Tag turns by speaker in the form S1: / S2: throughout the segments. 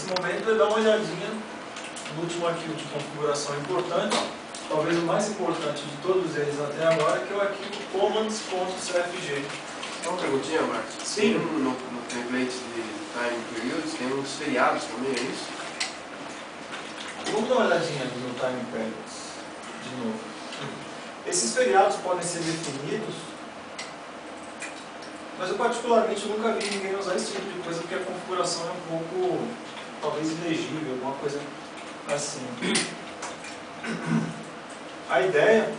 S1: momento é dar uma olhadinha no último arquivo de configuração importante, talvez o mais importante de todos eles até agora, que é o arquivo commands.cfg.
S2: Uma perguntinha, Marcos.
S1: Sim.
S2: No template de time periods tem uns feriados também, é isso?
S1: Vamos dar uma olhadinha no time periods de novo. Esses feriados podem ser definidos, mas eu particularmente nunca vi ninguém usar esse tipo de coisa, porque a configuração é um pouco, talvez, ilegível, alguma coisa assim. A ideia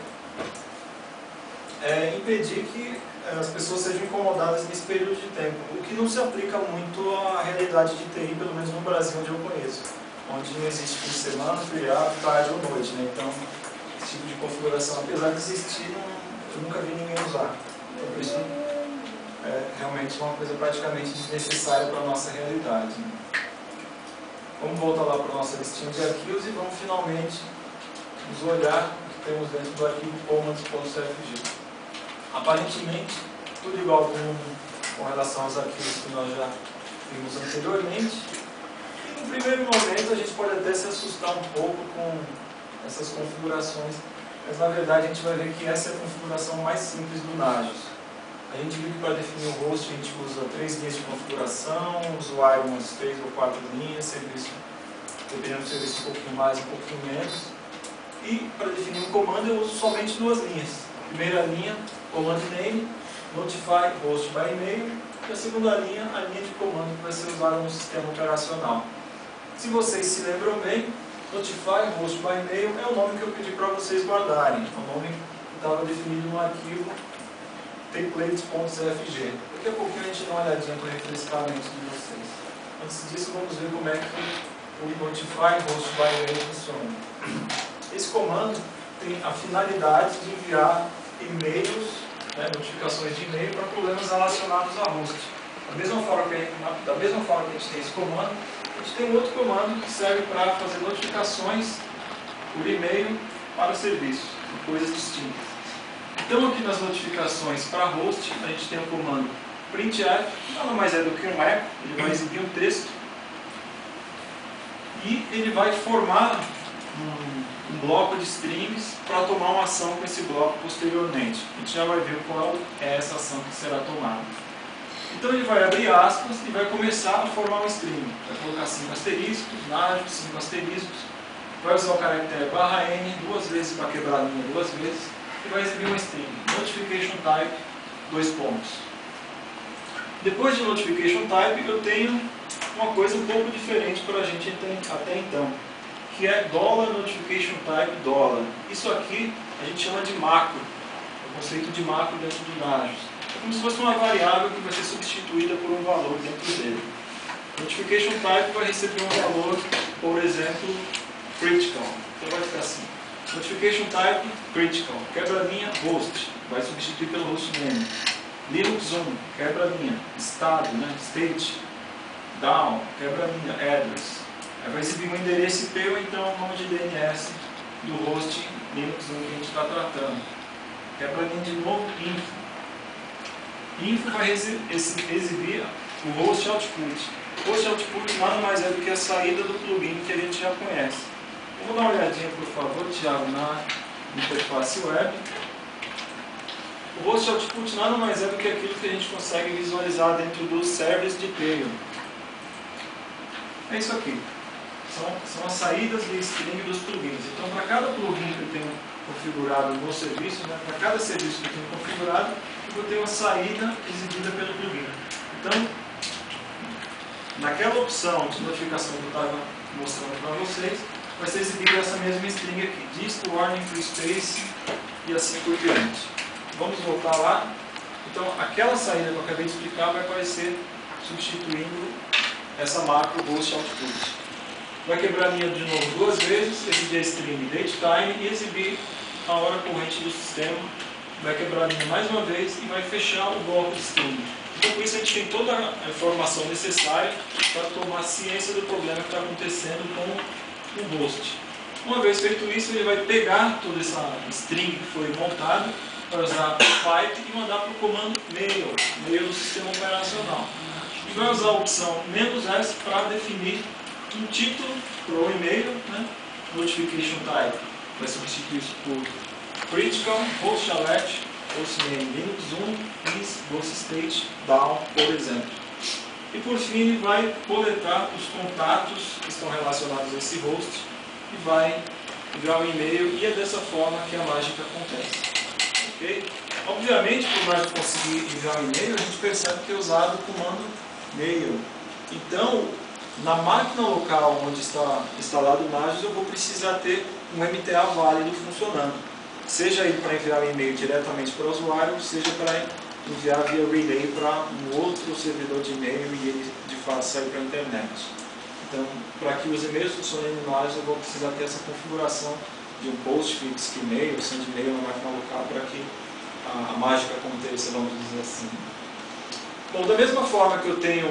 S1: é impedir que as pessoas sejam incomodadas nesse período de tempo, o que não se aplica muito à realidade de TI, pelo menos no Brasil onde eu conheço, onde não existe fim de semana, feriado, tarde ou noite, né? Então, esse tipo de configuração, apesar de existir, eu nunca vi ninguém usar. Então, por isso, é realmente uma coisa praticamente desnecessária para a nossa realidade, né? Vamos voltar lá para a nossa listinha de arquivos e vamos finalmente nos olhar o que temos dentro do arquivo commands.cfg. Aparentemente, tudo igual com relação aos arquivos que nós já vimos anteriormente. E no primeiro momento a gente pode até se assustar um pouco com essas configurações, mas na verdade a gente vai ver que essa é a configuração mais simples do Nagios. A gente viu que para definir o host a gente usa 3 linhas de configuração, usuário umas 3 ou 4 linhas, serviço, dependendo do serviço um pouquinho mais, um pouquinho menos. E para definir um comando eu uso somente 2 linhas. A primeira linha, command name, notify host by e-mail, e a segunda linha, a linha de comando que vai ser usada no sistema operacional. Se vocês se lembram bem, notify host by e-mail é o nome que eu pedi para vocês guardarem, é o nome que estava definido no arquivo templates.cfg. Daqui a pouquinho a gente dá uma olhadinha para refrescar a mente de vocês. Antes disso, vamos ver como é que o notify host by e-mail funciona. Esse comando tem a finalidade de enviar e-mails, notificações de e-mail para problemas relacionados a host. Da mesma forma que a gente tem esse comando, a gente tem um outro comando que serve para fazer notificações por e-mail para serviços, coisas distintas. Então aqui nas notificações para host, a gente tem o comando printf, nada mais é do que um eco, ele vai exibir um texto e ele vai formar um bloco de strings para tomar uma ação com esse bloco posteriormente. A gente já vai ver qual é essa ação que será tomada. Então ele vai abrir aspas e vai começar a formar um string. Vai colocar 5 asteriscos, Nagios, 5 asteriscos, vai usar o caractere /n 2 vezes para quebrar a linha 2 vezes e vai exibir uma string. Notification type, 2 pontos. Depois de notification type eu tenho uma coisa um pouco diferente para a gente até então, que é $notification type $. Isso aqui a gente chama de macro, o conceito de macro dentro do Nagios. É como se fosse uma variável que vai ser substituída por um valor dentro dele. Notification type vai receber um valor, por exemplo, critical. Então vai ficar assim. Notification type critical, quebra-linha host, vai substituir pelo hostname. Linux 1, quebra-linha, estado, state, down, quebra-linha, address. Aí vai exibir um endereço IP ou então o nome de DNS do host Linux 1 que a gente está tratando. Quebra-linha de novo, info. Info vai exibir o host output. Host output nada mais é do que a saída do plugin que a gente já conhece. Vamos dar uma olhadinha, por favor, Thiago, na interface web. O host output nada mais é do que aquilo que a gente consegue visualizar dentro do service detail. É isso aqui. São as saídas de string dos plugins. Então, para cada plugin que eu tenho configurado no serviço, para cada serviço que eu tenho configurado, eu vou ter uma saída exibida pelo plugin. Então, naquela opção de notificação que eu estava mostrando para vocês, vai ser exibida essa mesma string aqui, dist, warning, free space e assim por diante. Vamos voltar lá. Então, aquela saída que eu acabei de explicar vai aparecer substituindo essa macro host output. Vai quebrar a linha de novo 2 vezes, exibir a string datetime e exibir a hora corrente do sistema. Vai quebrar a linha mais uma vez e vai fechar o bloco de string. Então, com isso, a gente tem toda a informação necessária para tomar ciência do problema que está acontecendo com o host. Uma vez feito isso, ele vai pegar toda essa string que foi montada, vai usar pipe e mandar para o comando mail do sistema operacional. E vai usar a opção "-s para definir Um título para o e-mail, né? Notification type vai substituir isso por critical, host alert, host name Linux 1, is host state down, por exemplo. E por fim ele vai coletar os contatos que estão relacionados a esse host e vai enviar um e-mail, e é dessa forma que a mágica acontece. Okay? Obviamente, por mais de conseguir enviar um e-mail, a gente percebe que é usado o comando mail. Então, na máquina local onde está instalado o Nagios, eu vou precisar ter um MTA válido funcionando. Seja ele para enviar um e-mail diretamente para o usuário, seja para enviar via relay para um outro servidor de e-mail e ele de fato sair para a internet. Então, para que os e-mails funcionem no Nagios, eu vou precisar ter essa configuração de um postfix que e-mail, send e-mail na máquina local, para que a mágica aconteça, vamos dizer assim. Bom, da mesma forma que eu tenho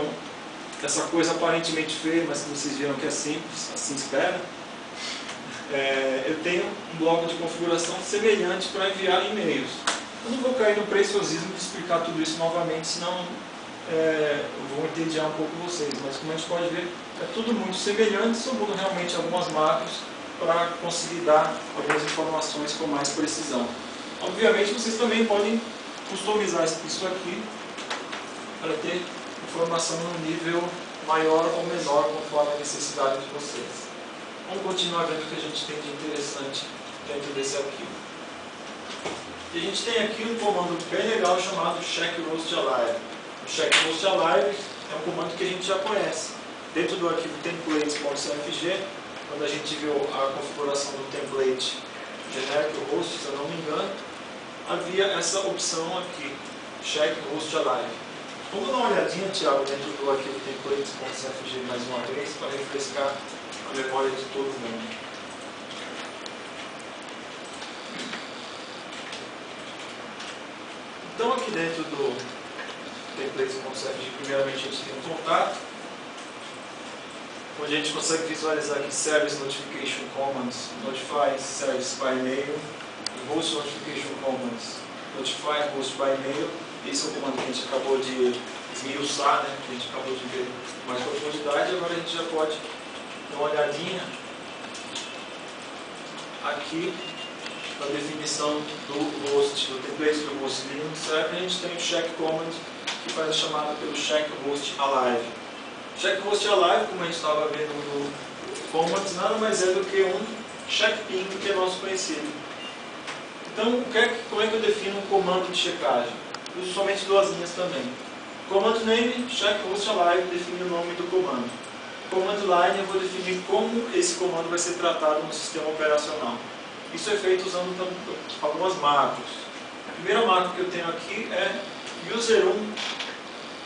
S1: essa coisa aparentemente feia, mas que vocês viram que é simples, assim espera, eu tenho um bloco de configuração semelhante para enviar e-mails. Eu não vou cair no preciosismo de explicar tudo isso novamente, senão eu vou entediar um pouco vocês, mas como a gente pode ver, é tudo muito semelhante, só mudo realmente algumas macros para conseguir dar algumas informações com mais precisão. Obviamente vocês também podem customizar isso aqui para ter informação no nível maior ou menor conforme a necessidade de vocês. Vamos continuar vendo o que a gente tem de interessante dentro desse arquivo. E a gente tem aqui um comando bem legal chamado check host alive. O check host alive é um comando que a gente já conhece. Dentro do arquivo templates.cfg, quando a gente viu a configuração do template genérico host, se eu não me engano, havia essa opção aqui, check host alive. Vamos dar uma olhadinha, Thiago, dentro do arquivo templates.cfg mais uma vez, para refrescar a memória de todo mundo. Então, aqui dentro do templates.cfg, primeiramente a gente tem um contato, onde a gente consegue visualizar aqui Service Notification Commands, Notify Service by Mail, e Host Notification Commands, Notify Host by Mail. Esse é o comando que a gente acabou de esmiuçar, né, que a gente acabou de ver com mais profundidade. Agora a gente já pode dar uma olhadinha aqui na definição do host, do template do host Linux. A gente tem o check command, que faz a chamada pelo check host alive. Check host alive, como a gente estava vendo no commands, nada mais é do que um check ping que é nosso conhecido. Então, como é que eu defino um comando de checagem? Uso somente duas linhas também. Command name, check host alive, define o nome do comando. Command line, eu vou definir como esse comando vai ser tratado no sistema operacional. Isso é feito usando algumas macros. A primeira macro que eu tenho aqui é user1,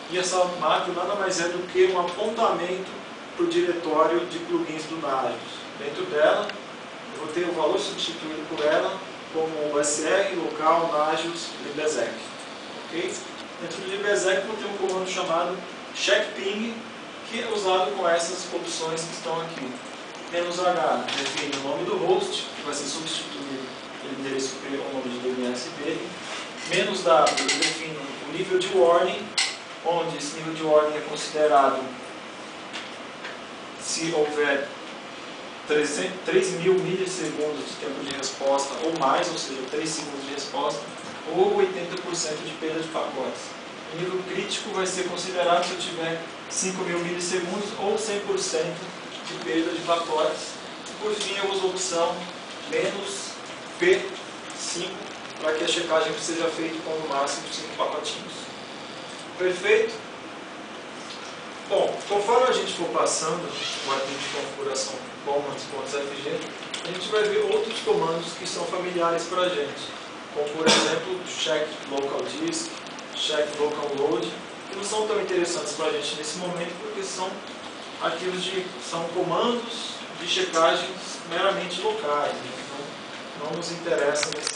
S1: e essa macro nada mais é do que um apontamento para o diretório de plugins do Nagios. Dentro dela, eu vou ter o valor substituído por ela como USR, local, Nagios, libexec. Okay? Dentro do libexec eu vou ter um comando chamado checkping, que é usado com essas opções que estão aqui. "-h define o nome do host, que vai ser substituído pelo endereço IP ou nome de DNS dele. "-w define o nível de warning, onde esse nível de warning é considerado se houver 3.000 milissegundos de tempo de resposta ou mais, ou seja, 3 segundos de resposta, ou 80% de perda de pacotes. O nível crítico vai ser considerado se eu tiver 5.000 milissegundos ou 100% de perda de pacotes. E por fim, eu uso a opção "-p5", para que a checagem seja feita com no máximo 5 pacotinhos. Perfeito? Bom, conforme a gente for passando o arquivo de configuração commands.cfg, a gente vai ver outros comandos que são familiares para a gente, como por exemplo check local disk, check local load, que não são tão interessantes para a gente nesse momento porque são comandos de checagens meramente locais, né? Não nos interessam nesse